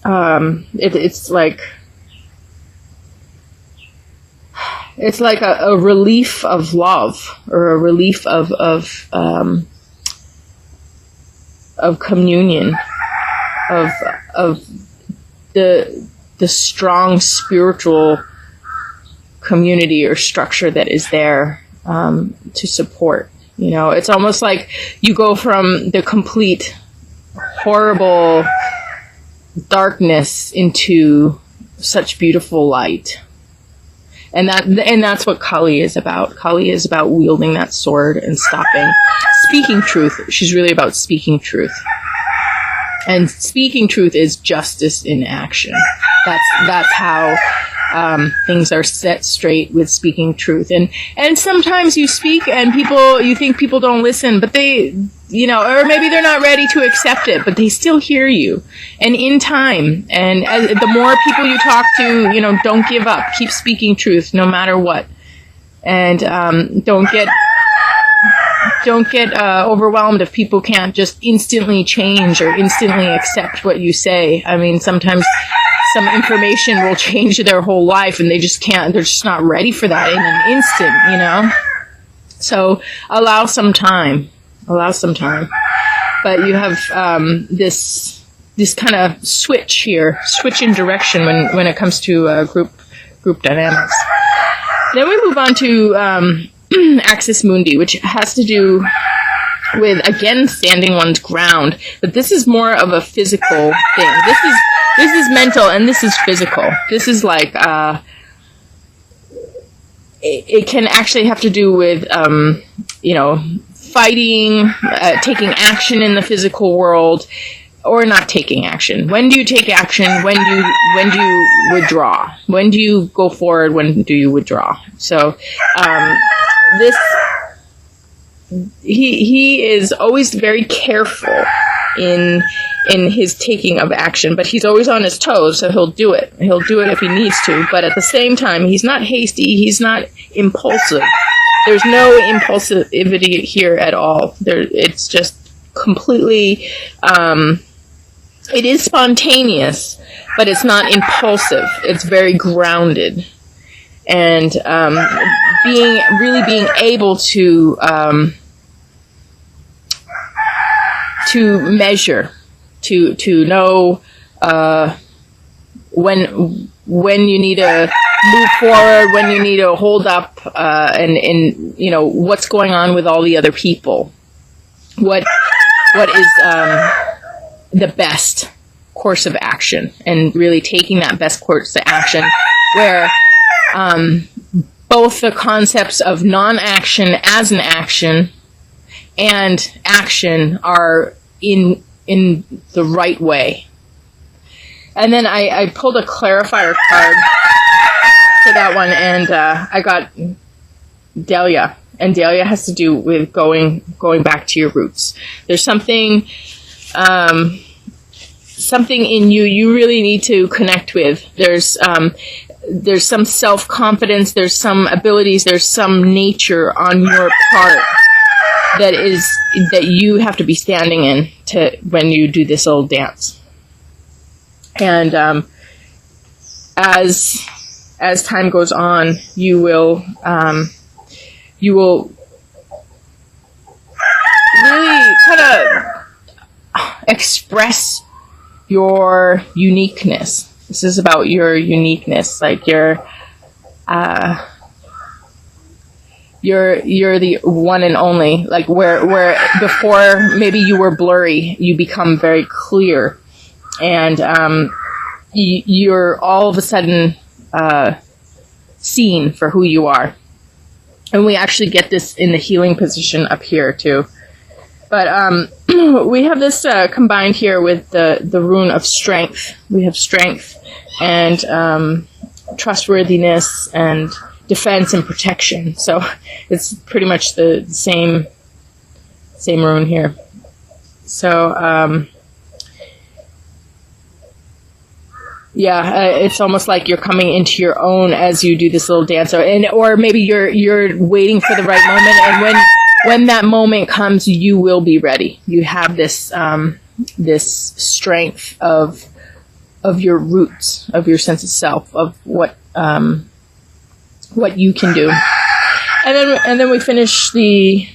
It's like a relief of love, or a relief of communion, of the strong spiritual community or structure that is there to support. It's almost like you go from the complete horrible darkness into such beautiful light. And that's what Kali is about. Kali is about wielding that sword and speaking truth. She's really about speaking truth. And speaking truth is justice in action. That's how things are set straight with speaking truth. And sometimes you speak and you think people don't listen, but they, or maybe they're not ready to accept it, but they still hear you. And in time, and the more people you talk to, don't give up. Keep speaking truth no matter what. And don't get overwhelmed if people can't just instantly change or instantly accept what you say. I mean, sometimes some information will change their whole life and they just can't, they're just not ready for that in an instant, So allow some time. But you have this kind of switch in direction when it comes to group dynamics. Then we move on to Axis Mundi, which has to do with, again, standing one's ground. But this is more of a physical thing. This is mental and this is physical. This is like, it can actually have to do with, fighting, taking action in the physical world, or not taking action. When do you take action? When do you withdraw? When do you go forward? When do you withdraw? So, he is always very careful in his taking of action, but he's always on his toes, so he'll do it. He'll do it if he needs to, but at the same time, he's not hasty, he's not impulsive. There's no impulsivity here at all. It's just completely, it is spontaneous, but it's not impulsive. It's very grounded. And being able to measure, to know when you need to move forward, when you need to hold up, and what's going on with all the other people. What is the best course of action, and really taking that best course of action where both the concepts of non-action as an action and action are in the right way. And then I pulled a clarifier card for that one, and I got Delia. And Delia has to do with going back to your roots. There's something in you really need to connect with. There's some self-confidence, there's some abilities, there's some nature on your part that you have to be standing in when you do this little dance. And as time goes on, you will really kind of express your uniqueness. This is about your uniqueness, like you're the one and only. Like where before maybe you were blurry, you become very clear, and you're all of a sudden seen for who you are. And we actually get this in the healing position up here too. But we have this combined here with the rune of strength. We have strength and trustworthiness and defense and protection. So it's pretty much the same rune here. So it's almost like you're coming into your own as you do this little dance, or maybe you're waiting for the right moment, and when that moment comes, you will be ready. You have this this strength of your roots, of your sense of self, of what you can do. And then we finish the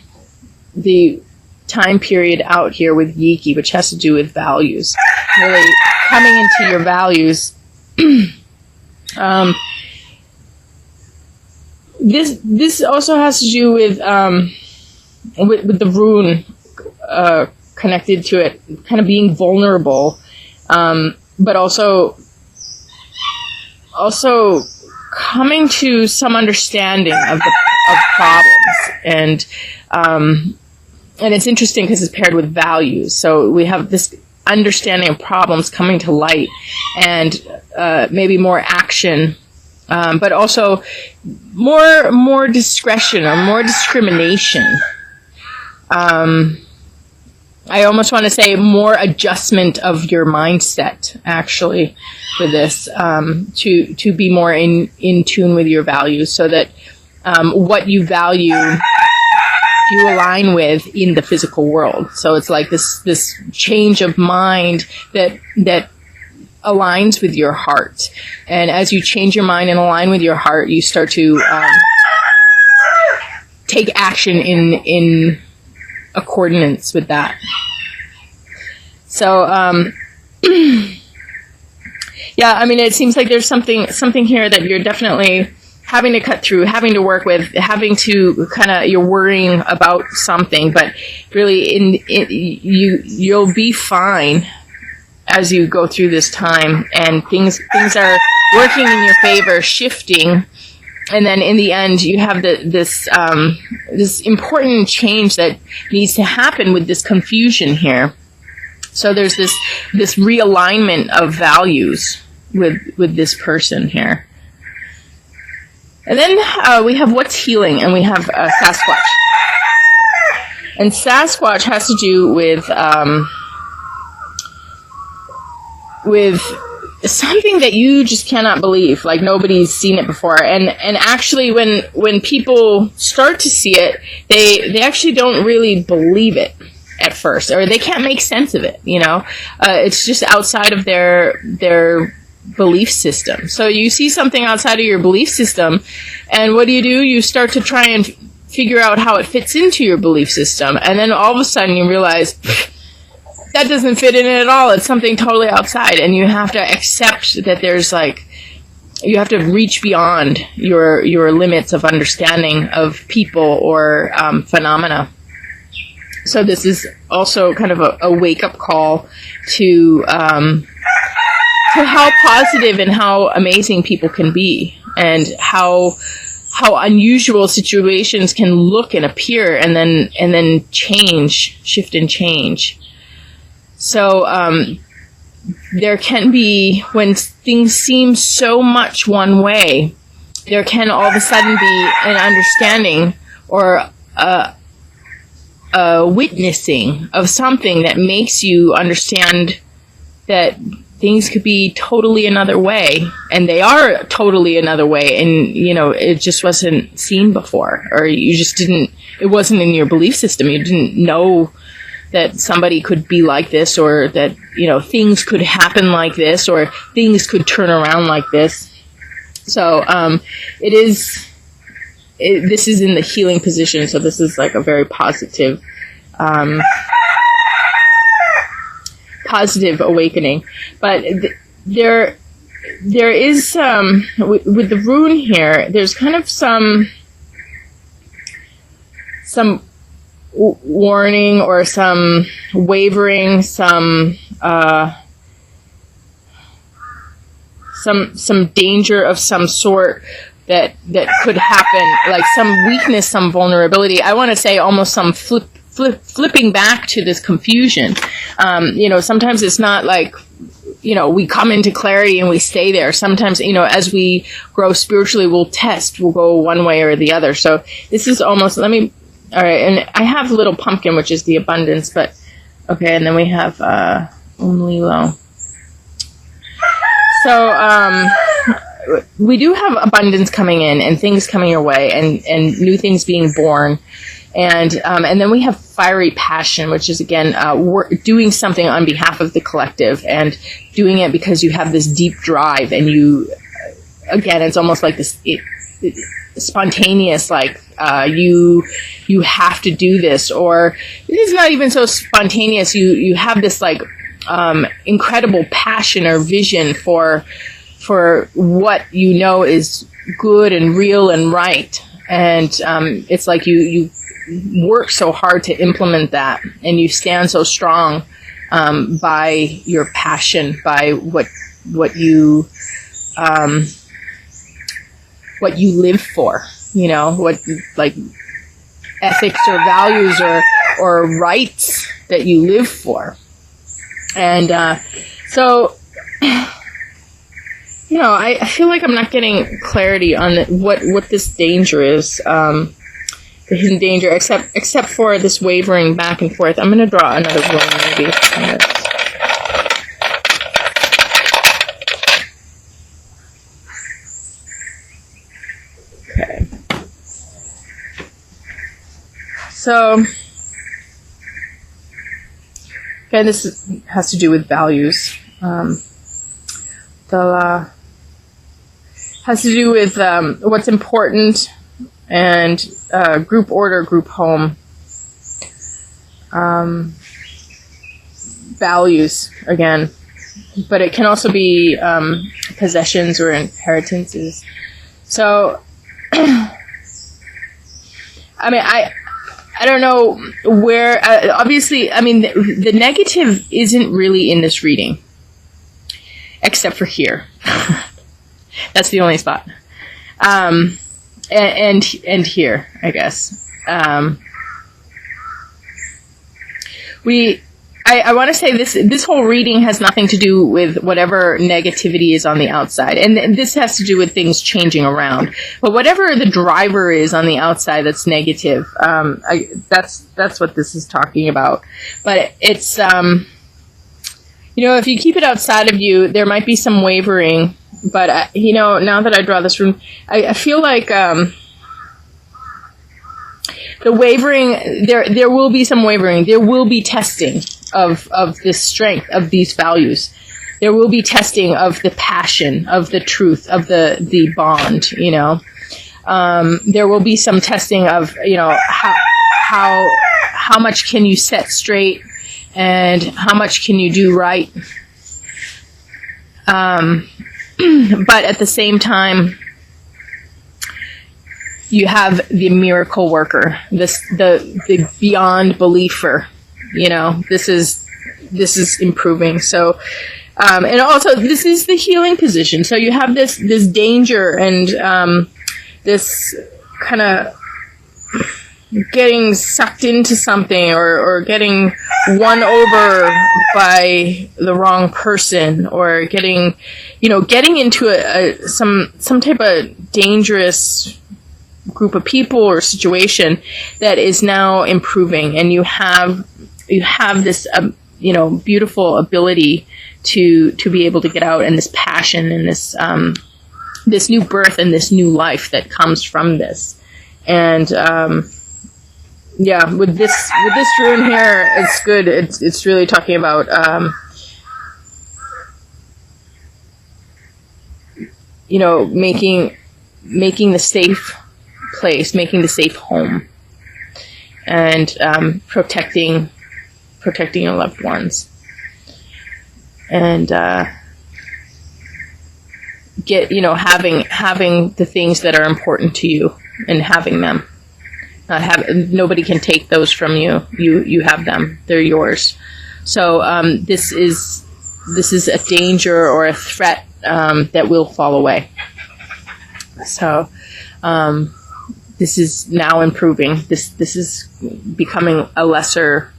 time period out here with Yiki, which has to do with values. Really coming into your values. This also has to do with the rune connected to it, kind of being vulnerable, but also coming to some understanding of problems, and it's interesting because it's paired with values. So we have this understanding of problems coming to light, and maybe more action, but also more discretion or more discrimination. I almost want to say more adjustment of your mindset, actually, for this, to be more in tune with your values, so that what you value you align with in the physical world. So it's like this change of mind that aligns with your heart. And as you change your mind and align with your heart, you start to take action in accordance with that. So, yeah, I mean, it seems like there's something here that you're definitely having to cut through, having to work with, having to you're worrying about something, but really you'll be fine as you go through this time, and things are working in your favor, shifting. And then in the end, you have this important change that needs to happen with this confusion here. So there's this realignment of values with this person here. And then we have what's healing, and we have Sasquatch. And Sasquatch has to do with something that you just cannot believe, like nobody's seen it before. And actually, when people start to see it, they actually don't really believe it at first, or they can't make sense of it. It's just outside of their belief system. So you see something outside of your belief system, and what do? You start to try and figure out how it fits into your belief system, and then all of a sudden you realize that doesn't fit in it at all. It's something totally outside, and you have to accept that there's you have to reach beyond your limits of understanding of people or phenomena. So this is also kind of a wake-up call to how positive and how amazing people can be, and how unusual situations can look and appear, and then shift and change. So there can be, when things seem so much one way, there can all of a sudden be an understanding or a witnessing of something that makes you understand that things could be totally another way, and they are totally another way, and it just wasn't seen before, or you just didn't, it wasn't in your belief system. You didn't know that somebody could be like this, or that things could happen like this, or things could turn around like this. So this is in the healing position, so this is like a very positive awakening. But there is with the rune here, there's kind of some warning or some wavering, some danger of some sort that could happen, like some weakness, some vulnerability. I want to say almost some flipping back to this confusion. Sometimes it's not like, we come into clarity and we stay there. Sometimes, as we grow spiritually, we'll go one way or the other. So this is almost, all right, and I have Little Pumpkin, which is the abundance, but, okay, and then we have Lilo. So, we do have abundance coming in, and things coming your way, and new things being born. And then we have fiery passion, which is, again, doing something on behalf of the collective and doing it because you have this deep drive, and you, again, it's almost like this spontaneous, like you have to do this, or it's not even so spontaneous. You have this like incredible passion or vision for what you know is good and real and right, and it's like you work so hard to implement that, and you stand so strong by your passion, by what you live for, what like ethics or values or rights that you live for. And so, I feel like I'm not getting clarity on what this danger is, the hidden danger, except for this wavering back and forth. I'm going to draw another one maybe on this. Okay. So, again, this has to do with values. Has to do with what's important, and group order, group home. Values, again. But it can also be possessions or inheritances. So, I mean, I don't know where, obviously, I mean, the negative isn't really in this reading, except for here. That's the only spot. And here, I guess. I want to say this whole reading has nothing to do with whatever negativity is on the outside. And this has to do with things changing around. But whatever the driver is on the outside that's negative, that's what this is talking about. But it's, if you keep it outside of you, there might be some wavering. But, now that I draw this room, I feel like the wavering, there will be some wavering. There will be testing of this strength, of these values. There will be testing of the passion, of the truth, of the bond, There will be some testing of, how much can you set straight and how much can you do right. But at the same time, you have the miracle worker, the beyond believer. This is improving. So, and also this is the healing position. So you have this danger and this kind of getting sucked into something or getting won over by the wrong person, or getting into some type of dangerous group of people or situation that is now improving, and you have this beautiful ability to be able to get out, and this passion and this new birth and this new life that comes from this. And with this rune here, it's good. It's really talking about making the safe place, making the safe home, and protecting your loved ones, and having the things that are important to you, and having them. Nobody can take those from you. You have them. They're yours. So this is a danger or a threat that will fall away. So this is now improving. This is becoming a lesser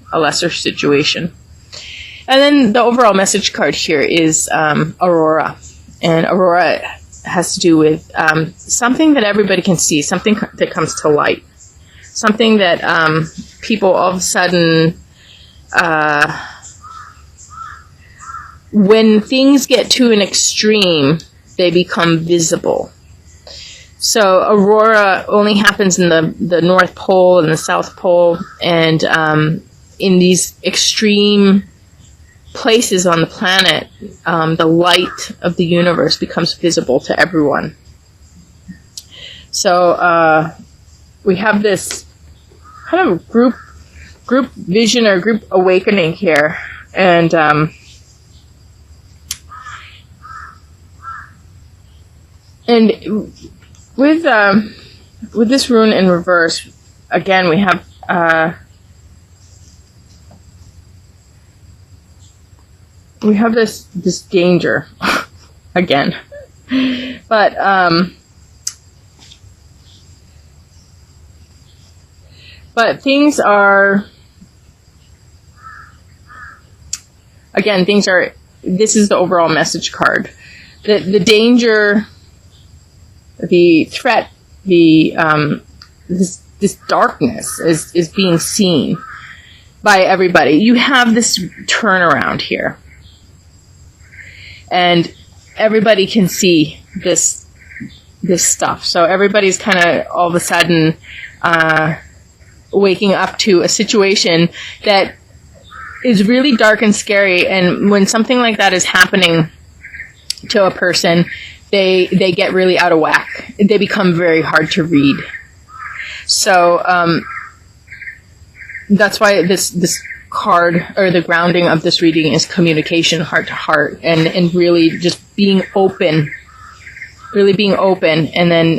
situation. And then the overall message card here is Aurora, and Aurora has to do with something that everybody can see, something that comes to light. Something that people all of a sudden, when things get to an extreme, they become visible. So aurora only happens in the North Pole and the South Pole, and in these extreme places on the planet, the light of the universe becomes visible to everyone. So we have this kind of group vision or group awakening here, and with this rune in reverse, again we have this danger again, but things are this is the overall message card. The danger, the threat, this darkness is being seen by everybody. You have this turnaround here, and everybody can see this stuff. So everybody's kind of all of a sudden waking up to a situation that is really dark and scary. And when something like that is happening to a person, they get really out of whack. They become very hard to read. So that's why this card, or the grounding of this reading, is communication, heart to heart, and really just being open. Really being open. And then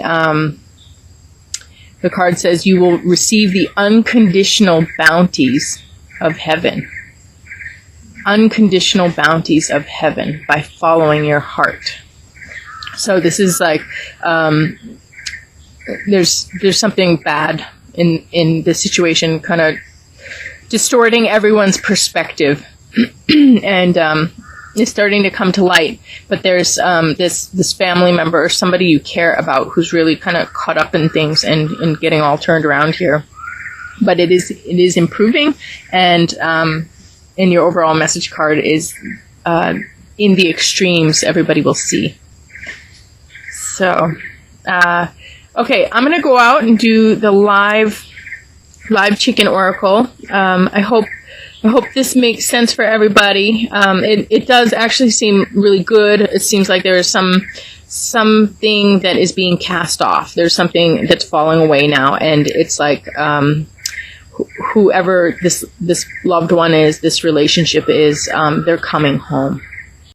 the card says you will receive the unconditional bounties of heaven. Unconditional bounties of heaven by following your heart. So this is like there's something bad in the situation, kind of distorting everyone's perspective, and it's starting to come to light. But there's this family member or somebody you care about who's really kind of caught up in things and getting all turned around here. But it is improving, and in your overall message card is in the extremes everybody will see. So, okay, I'm going to go out and do the live chicken oracle. I hope this makes sense for everybody. It does actually seem really good. It seems like there is something that is being cast off. There's something that's falling away now, and it's like whoever this loved one is, this relationship is, they're coming home.